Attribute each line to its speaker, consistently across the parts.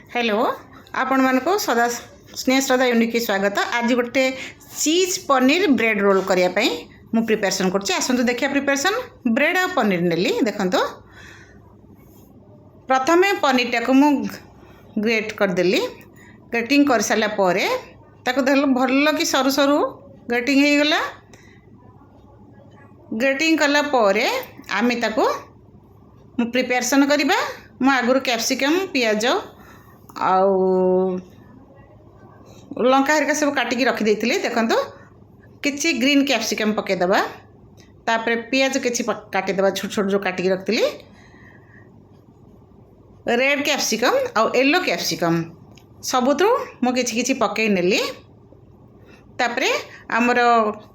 Speaker 1: Hello आपण मानको सदा स्नेह श्रद्धा यूनिक की स्वागत। आज गोटे चीज पनीर ब्रेड रोल करने मु प्रिपरेशन कर देखिए। प्रिपरेशन ब्रेड और पनीर नेली देखो। प्रथमे पनीर टाक मु ग्रेट करदेली। ग्रेटिंग कर सारा पर भल कि सरू सरू ग्रेटिंग हो गला। ग्रेटिंग कला पर आमे ताको मु प्रिपरेशन करबा। मु आगुर कैप्सिकम पियाज आउ लंका हरिका सब काटिकी रखी देइथिले। देखंतु किछि ग्रीन कैप्सिकम पकेदबा। तापर पियाज किछि काटिदबा छोट छोट जो काटिकी रखथिली। रेड कैप्सिकम आउ येलो कैप्सिकम सबुतु मु किछि किछि पकेइ नेली। तापर हमर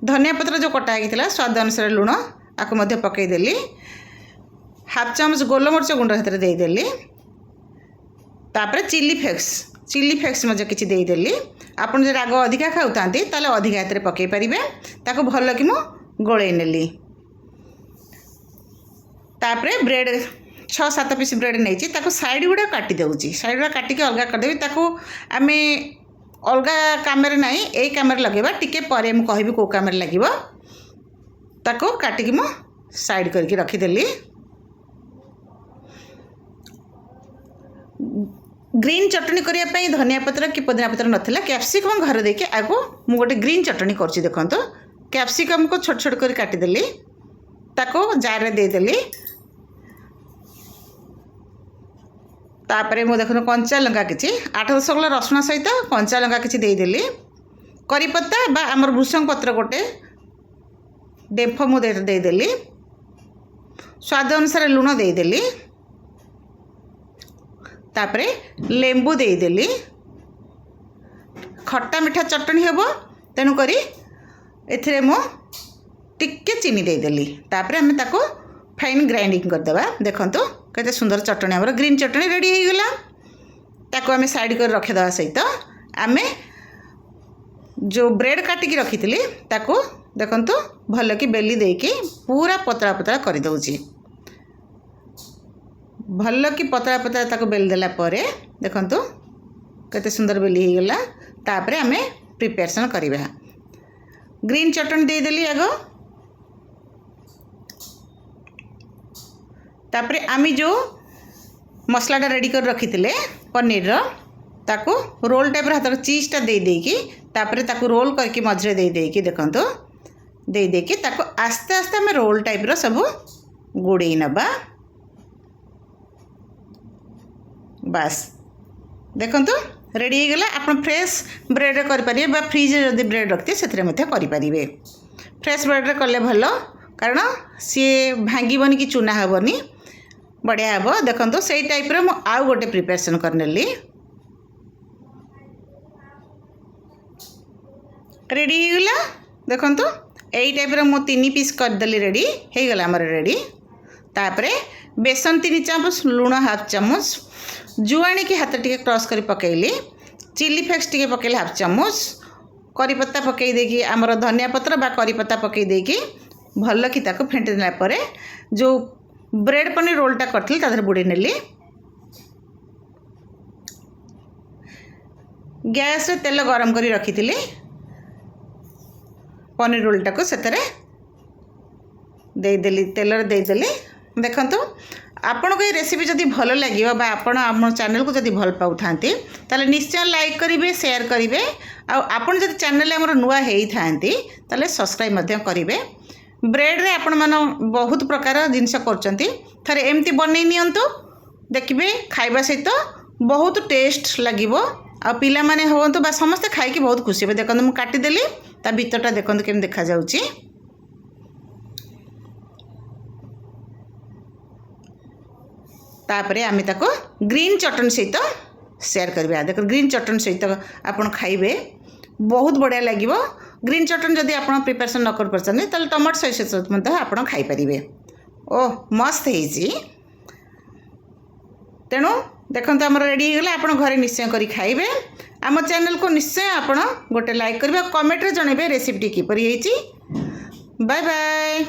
Speaker 1: धनिया पत्र जो कटा हितला स्वाद अनुसार लूण आको मध्य पकेइ देली। हाफ चामच गोलमरिच गुंड हतरे देइ देली। तापर चिली फ्लेक्स मजे किछि देइ देली। आपन जे राग अधिका खाउतांती ताले अधिका हतरे पकेइ परिबे। ताको भल कि मु गोळेइ नेली। तापर ब्रेड 6-7 पीस ब्रेड नेछि ताको साइड गुडा काटि देउची। साइड गुडा काटि के अलगा कर देबी। ताको आमे अलगा कामेरे नाही एई कामेरे लगेबा। टिके परे मु कहबी को कामेरे लागिबो। ताको काटि के मु साइड करके रखि देली। ग्रीन चटनी करिया पई धनिया पत्र कि पुदीना पत्र नथिला। कैप्सिकम घर देके आगो मु गोटे ग्रीन चटनी करछि। देखंतो कैप्सिकम को छोट छोट कर काटि देली। ताको जार रे दे देली। तापरे मु देखनो कंचा लंका किछि 8-10 गला रसुण सहित कंचा लंका किछि दे देली। करी पत्ता बा हमर भृषंग पत्र गोटे डेम्फ मु दे देली। स्वाद अनुसार लूण दे देली। तापरे लेंबू दे देली। खट्टा मीठा चटनी हेबो तेनु करी एथिरे मो टिक्के चीनी दे देली। तापरे हमें ताको फाइन ग्राइंडिंग कर देबा। देखंतु केते सुंदर चटनी हमर ग्रीन चटनी रेडी हो गेला। ताको हमें साइड कर रखे दवा सहित आमे जो ब्रेड काटी की रखिथिली ताको देखंतु भल कि बेली देकी पूरा पतला पतला कर दउची। भल कि पतला पतला ताको बेल देला परे देखंतु केते सुंदर बेली हो गेला। तापरे हमें प्रिपरेशन करिबा। ग्रीन चटनी दे देली आगो। तापरे आमी जो मसलाटा रेडी कर रखिथिले पनीर रो ताको रोल टाइप रो हाथ चीज टा दे देकी तापरे ताको रोल करके मझरे दे देकी देखंतु दे देकी ताको आस्ते आस्ते हमें रोल टाइप रो सब गुड़े नबा। बस देखंतु रेडी हो गला। आपण फ्रेश ब्रेड रे करि परिबे बा फ्रिज रे जदी ब्रेड रखते सेथरे मथे करि परिबे। फ्रेश ब्रेड रे करले भलो कारण सी भांगीबनी कि चूना हेबनी बढ़िया हेबो। देखंतु सेई टाइप रे मु आउ गोटे प्रिपरेशन करनेली। रेडी हो गला। देखंतु एई टाइप रे मु 3 पीस कर देली। रेडी हो गला हमर रेडी। तापरे बेसन 3 चामच लूण हाफ चामच जुआणी की हाथ टिके क्रॉस कर पकेली। चिली फ्लेक्स टिके पकेली हाफ चामच। करी पत्ता पकई देकी आमर धनिया पत्र बा करी पत्ता पकई देकी भल कि ताको फेंटी देला परे जो ब्रेड पनीर रोलटा करथिल ताधर बुड़े नेली। गैस रे तेल गरम करी रखिथिली। पनीर रोलटा को सेतरे दे देली। तेल रे दे देली। देखंतु आपन को रेसिपी जदि भल लगे बा आपण आम चैनल को जदि भल पाउ थांती ताले निश्चय लाइक करिवे शेयर करिवे। आ आपण जदि चैनल हमर नुआ हेई थांती ताले सब्सक्राइब मध्य करिवे। ब्रेड रे आपण मन बहुत प्रकार जिनस करचंती थरे एमती बनै नियंतु देखिबे खाइबा सहित बहुत टेस्ट लागिवो। आ पिला माने होवंतु बा समस्त खाइ की बहुत खुशी हे। देखंतु मु काटि देली ता भीतरटा देखंतु केम देखा जाउची। तापरे आमे ताको ग्रीन चटनी सहित शेयर करबा। देखो ग्रीन चटनी सहित आपण खाइबे बहुत बढ़िया लागिवो। ग्रीन चटनी जदि आपण प्रिपरेशन न कर परछन ताले टमाटो सॉस सहित मते आपण खाइ परिबे। ओह मस्त हेजी। तेणु देखंतु हमर रेडी हो गेला। आपण घरे निश्चय करी खाइबे। आम चैनल को निश्चय आपण गोटे लाइक करबे कमेंट रे जणेबे रेसिपी किपरि हेची। Bye bye.